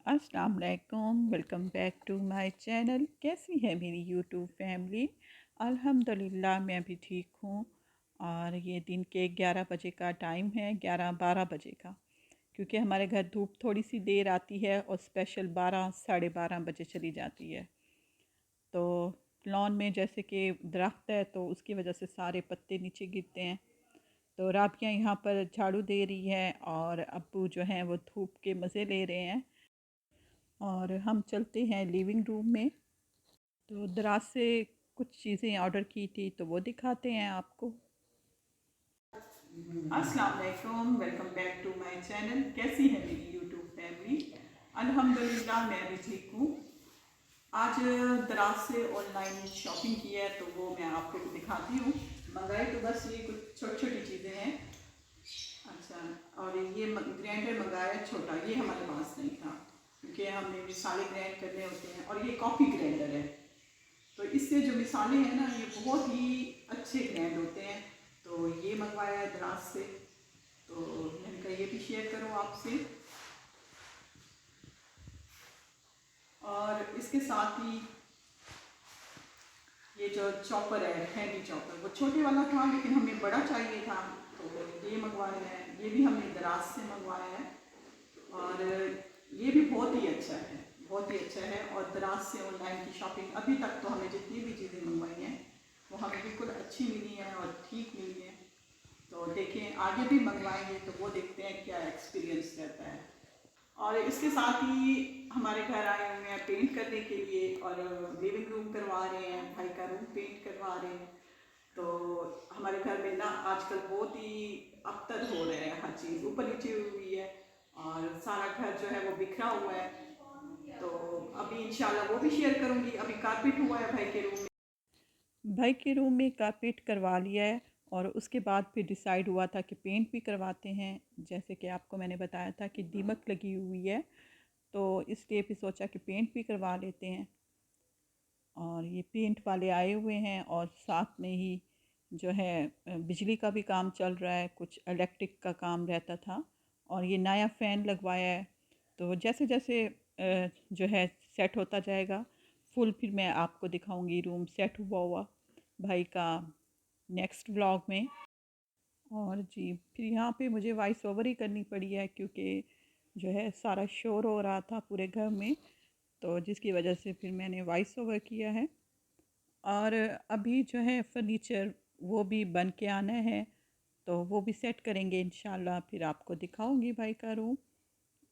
अस्सलाम वालेकुम, welcome back to my channel. कैसी है मेरी यूट्यूब फैमिली? अल्हम्दुलिल्लाह मैं भी ठीक हूँ। और ये दिन के 11 बजे का टाइम है, 11-12 बजे का, क्योंकि हमारे घर धूप थोड़ी सी देर आती है और स्पेशल 12 साढ़े 12 बजे चली जाती है। तो लॉन में जैसे कि दरख्त है तो उसकी वजह से सारे पत्ते नीचे गिरते हैं। तो राबिया यहाँ पर झाड़ू दे रही है और अब्बू जो हैं वो धूप के मज़े ले रहे हैं। और हम चलते हैं लिविंग रूम में। तो दराज से कुछ चीज़ें ऑर्डर की थी तो वो दिखाते हैं आपको। अस्सलाम वालेकुम, welcome back to my channel. कैसी है मेरी यूट्यूब फैमिली? अल्हम्दुलिल्लाह मैं भी ठीक हूँ। आज दराज से ऑनलाइन शॉपिंग की है तो वो मैं आपको दिखाती हूँ। मंगाई तो बस ये कुछ छोटी छोटी चीज़ें हैं। अच्छा, और ये ग्राइंडर मंगाया छोटा, ये हमारे पास नहीं था क्योंकि हमें मिसाले ग्राइंड करने होते हैं। और ये कॉफ़ी ग्राइंडर है, तो इससे जो मिसाले हैं ना ये बहुत ही अच्छे ग्रैंड होते हैं। तो ये मंगवाया है दराज से, तो मैंने कहा ये भी शेयर करूँ आपसे। और इसके साथ ही ये जो चॉपर है, हैंडी चॉपर, वो छोटे वाला था लेकिन हमें बड़ा चाहिए था तो ये मंगवाया है। ये भी हमने दराज से मंगवाया है और ये भी बहुत ही अच्छा है, बहुत ही अच्छा है। और दराज से ऑनलाइन की शॉपिंग अभी तक तो हमें जितनी भी चीज़ें मंगवाई हैं वो हमें बिल्कुल अच्छी मिली हैं और ठीक मिली हैं। तो देखें आगे भी मंगवाएंगे तो वो देखते हैं क्या एक्सपीरियंस रहता है। और इसके साथ ही हमारे घर आए हुए हैं पेंट करने के लिए और लिविंग रूम करवा रहे हैं, भाई का रूम पेंट करवा रहे हैं। तो हमारे घर में ना आजकल बहुत ही अबतर हो रहे हैं, हर चीज़ ऊपर नीचे हुई है और सारा घर जो है वो बिखरा हुआ है। तो अभी इंशाल्लाह वो भी शेयर करूँगी। अभी कारपेट हुआ है भाई के रूम में, भाई के रूम में कारपेट करवा लिया है। और उसके बाद फिर डिसाइड हुआ था कि पेंट भी करवाते हैं। जैसे कि आपको मैंने बताया था कि दीमक लगी हुई है, तो इसलिए फिर सोचा कि पेंट भी करवा लेते हैं। और ये पेंट वाले आए हुए हैं और साथ में ही जो है बिजली का भी काम चल रहा है, कुछ इलेक्ट्रिक का काम रहता था। और ये नया फ़ैन लगवाया है। तो जैसे जैसे जो है सेट होता जाएगा फुल, फिर मैं आपको दिखाऊंगी रूम सेट हुआ हुआ भाई का नेक्स्ट व्लॉग में। और जी फिर यहाँ पे मुझे वॉइस ओवर ही करनी पड़ी है क्योंकि जो है सारा शोर हो रहा था पूरे घर में, तो जिसकी वजह से फिर मैंने वॉइस ओवर किया है। और अभी जो है फर्नीचर वो भी बन के आना है, तो वो भी सेट करेंगे इंशाल्लाह, फिर आपको दिखाऊंगी भाई का रूम।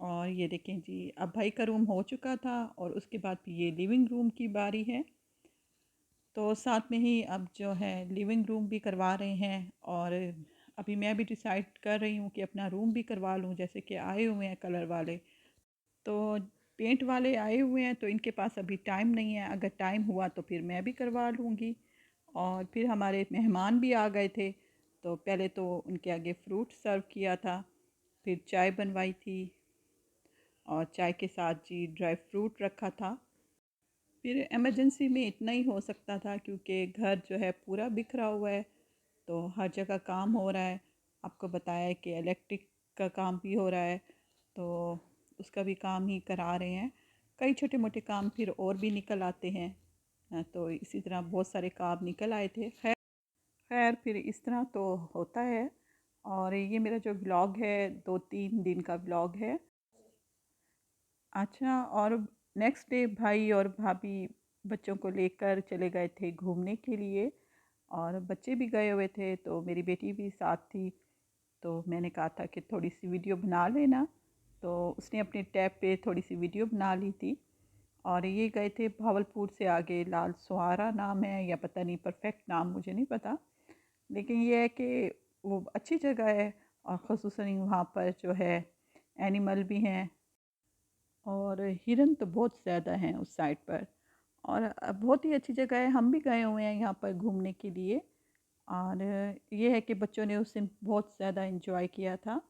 और ये देखें जी, अब भाई का रूम हो चुका था और उसके बाद फिर ये लिविंग रूम की बारी है। तो साथ में ही अब जो है लिविंग रूम भी करवा रहे हैं। और अभी मैं भी डिसाइड कर रही हूँ कि अपना रूम भी करवा लूँ, जैसे कि आए हुए हैं कलर वाले। तो पेंट वाले आए हुए हैं तो इनके पास अभी टाइम नहीं है, अगर टाइम हुआ तो फिर मैं भी करवा लूँगी। और फिर हमारे मेहमान भी आ गए थे, तो पहले तो उनके आगे फ्रूट सर्व किया था, फिर चाय बनवाई थी और चाय के साथ जी ड्राई फ्रूट रखा था। फिर इमरजेंसी में इतना ही हो सकता था क्योंकि घर जो है पूरा बिखरा हुआ है, तो हर जगह काम हो रहा है। आपको बताया है कि इलेक्ट्रिक का काम भी हो रहा है, तो उसका भी काम ही करा रहे हैं। कई छोटे मोटे काम फिर और भी निकल आते हैं। तो इसी तरह बहुत सारे काम निकल आए थे। खैर खैर फिर इस तरह तो होता है। और ये मेरा जो ब्लॉग है 2-3 दिन का ब्लॉग है। अच्छा, और नेक्स्ट डे भाई और भाभी बच्चों को लेकर चले गए थे घूमने के लिए, और बच्चे भी गए हुए थे तो मेरी बेटी भी साथ थी। तो मैंने कहा था कि थोड़ी सी वीडियो बना लेना, तो उसने अपने टैब पे थोड़ी सी वीडियो बना ली थी। और ये गए थे भावलपुर से आगे, लाल सुहारा नाम है या पता नहीं, परफेक्ट नाम मुझे नहीं पता, लेकिन ये है कि वो अच्छी जगह है। और ख़ुसूसन वहाँ पर जो है एनिमल भी हैं, और हिरन तो बहुत ज़्यादा हैं उस साइड पर। और बहुत ही अच्छी जगह है, हम भी गए हुए हैं यहाँ पर घूमने के लिए। और ये है कि बच्चों ने उस दिन बहुत ज़्यादा इन्जॉय किया था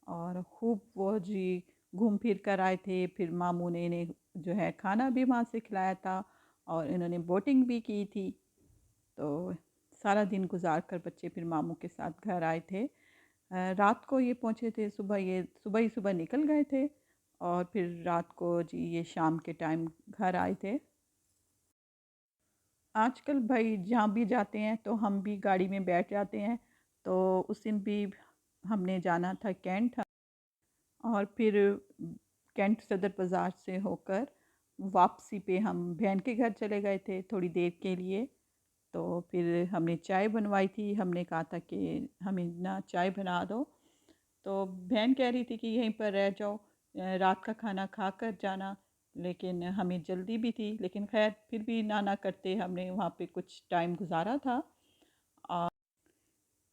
और खूब वो जी घूम फिर कर आए थे। फिर मामू ने इन्हें जो है खाना भी वहाँ से खिलाया था और इन्होंने बोटिंग भी की थी। तो सारा दिन गुजार कर बच्चे फिर मामू के साथ घर आए थे। रात को ये पहुँचे थे, सुबह ही सुबह निकल गए थे और फिर रात को जी ये शाम के टाइम घर आए थे। आजकल भाई जहाँ भी जाते हैं तो हम भी गाड़ी में बैठ जाते हैं। तो उस दिन भी हमने जाना था कैंट, और फिर कैंट सदर बाज़ार से होकर वापसी पे हम बहन के घर चले गए थे थोड़ी देर के लिए। तो फिर हमने चाय बनवाई थी, हमने कहा था कि हमें ना चाय बना दो। तो बहन कह रही थी कि यहीं पर रह जाओ, रात का खाना खा कर जाना, लेकिन हमें जल्दी भी थी, लेकिन खैर फिर भी ना ना करते हमने वहाँ पे कुछ टाइम गुजारा था। और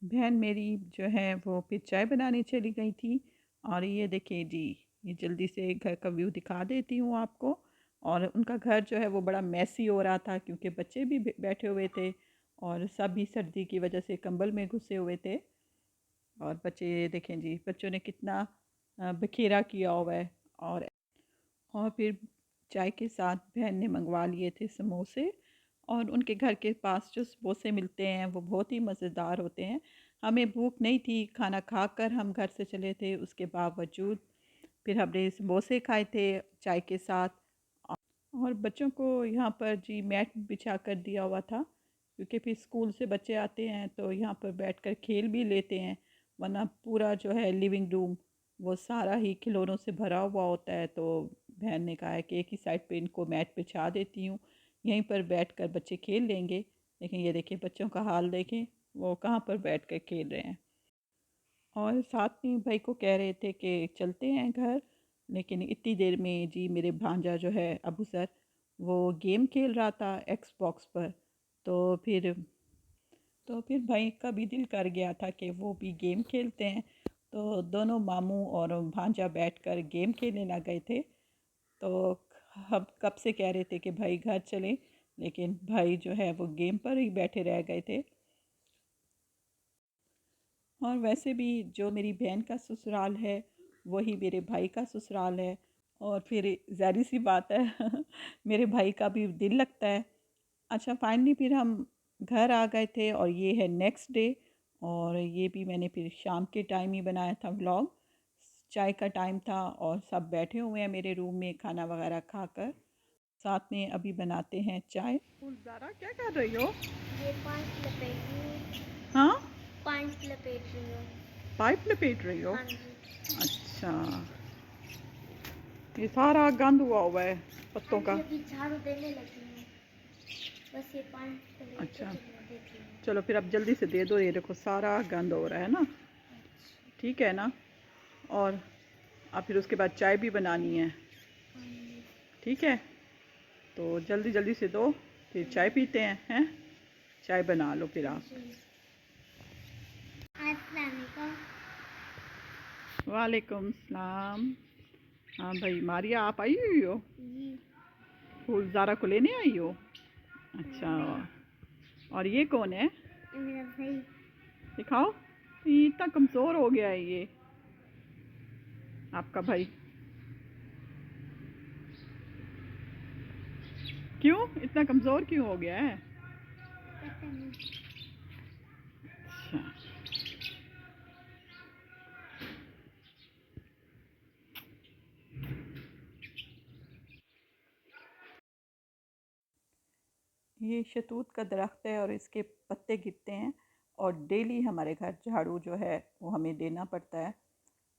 बहन मेरी जो है वो फिर चाय बनाने चली गई थी। और ये देखिए जी, ये जल्दी से घर का व्यू दिखा देती हूँ आपको। और उनका घर जो है वो बड़ा मैसी हो रहा था क्योंकि बच्चे भी बैठे हुए थे और सभी सर्दी की वजह से कंबल में घुसे हुए थे। और बच्चे देखें जी, बच्चों ने कितना बखेरा किया हुआ है। और फिर चाय के साथ बहन ने मंगवा लिए थे समोसे। और उनके घर के पास जो समोसे मिलते हैं वो बहुत ही मज़ेदार होते हैं। हमें भूख नहीं थी, खाना खाकर हम घर से चले थे, उसके बावजूद फिर हमने समोसे खाए थे चाय के साथ। और बच्चों को यहाँ पर जी मैट बिछा कर दिया हुआ था क्योंकि फिर स्कूल से बच्चे आते हैं तो यहाँ पर बैठकर खेल भी लेते हैं, वरना पूरा जो है लिविंग रूम वो सारा ही खिलौनों से भरा हुआ होता है। तो बहन ने कहा है कि एक ही साइड पे इनको मैट बिछा देती हूँ, यहीं पर बैठकर बच्चे खेल लेंगे। लेकिन ये देखिए बच्चों का हाल देखें, वो कहाँ पर बैठ कर खेल रहे हैं। और साथ में भाई को कह रहे थे कि चलते हैं घर, लेकिन इतनी देर में जी मेरे भांजा जो है अबू सर वो गेम खेल रहा था एक्स बॉक्स पर। तो फिर तो फिर भाई का भी दिल कर गया था कि वो भी गेम खेलते हैं। तो दोनों मामू और भांजा बैठकर गेम खेलने लग गए थे। तो हम कब से कह रहे थे कि भाई घर चलें, लेकिन भाई जो है वो गेम पर ही बैठे रह गए थे। और वैसे भी जो मेरी बहन का ससुराल है वही मेरे भाई का ससुराल है। और फिर ज़ाहिर सी बात है मेरे भाई का भी दिल लगता है। अच्छा फाइनली फिर हम घर आ गए थे और ये है नेक्स्ट डे। और ये भी मैंने फिर शाम के टाइम ही बनाया था व्लॉग। चाय का टाइम था और सब बैठे हुए हैं मेरे रूम में खाना वगैरह खाकर। साथ में अभी बनाते हैं चाय। फुलज़ारा क्या कर रही हो? ये पाइप लपेट रही हूँ। हाँ, पाइप लपेट रही हूँ। पाइप लपेट रही हो? हाँ जी। अच्छा, ये सारा गंद हुआ है पत्तों का। अभी अभी झाड़ू देने लगी हूँ। बस ये पाइप लपेट के अच्छा, फिर मैं देती हूँ। चलो फिर अब जल्दी से दे दो, ये देखो सारा गंद हो रहा है ना। अच्छा। ठीक है ना। और अब फिर उसके बाद चाय भी बनानी है। हाँ जी। ठीक है, तो जल्दी जल्दी से दो, फिर चाय पीते हैं। चाय बना लो फिर आप। जी। अस्सलाम वालेकुम। वालेकुम सलाम। हाँ भाई मारिया, आप आई हुई हो? जी। फुलज़ारा को लेने आई हो? अच्छा, नहीं, और ये कौन है? ये मेरा भाई। दिखाओ, ये इतना कमज़ोर हो गया है ये आपका भाई। क्यों इतना कमज़ोर क्यों हो गया है? पता नहीं। अच्छा, ये शतूत का दरख्त है और इसके पत्ते गिरते हैं और डेली हमारे घर झाड़ू जो है वो हमें देना पड़ता है।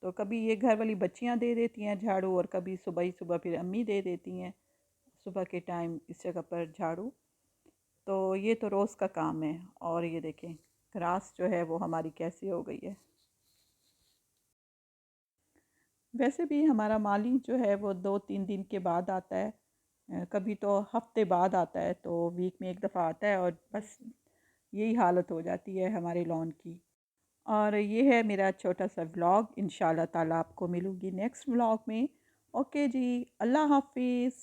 तो कभी ये घर वाली बच्चियां दे देती हैं झाड़ू और कभी सुबह ही सुबह फिर अम्मी दे देती हैं सुबह के टाइम इस जगह पर झाड़ू। तो ये तो रोज़ का काम है। और ये देखें ग्रास जो है वो हमारी कैसी हो गई है। वैसे भी हमारा माली जो है वो 2-3 दिन के बाद आता है, कभी तो हफ्ते बाद आता है, तो वीक में एक दफ़ा आता है और बस यही हालत हो जाती है हमारे लॉन की। और ये है मेरा छोटा सा व्लॉग। इंशाल्लाह ताला आपको मिलूँगी नेक्स्ट व्लॉग में। ओके जी, अल्लाह हाफिज़।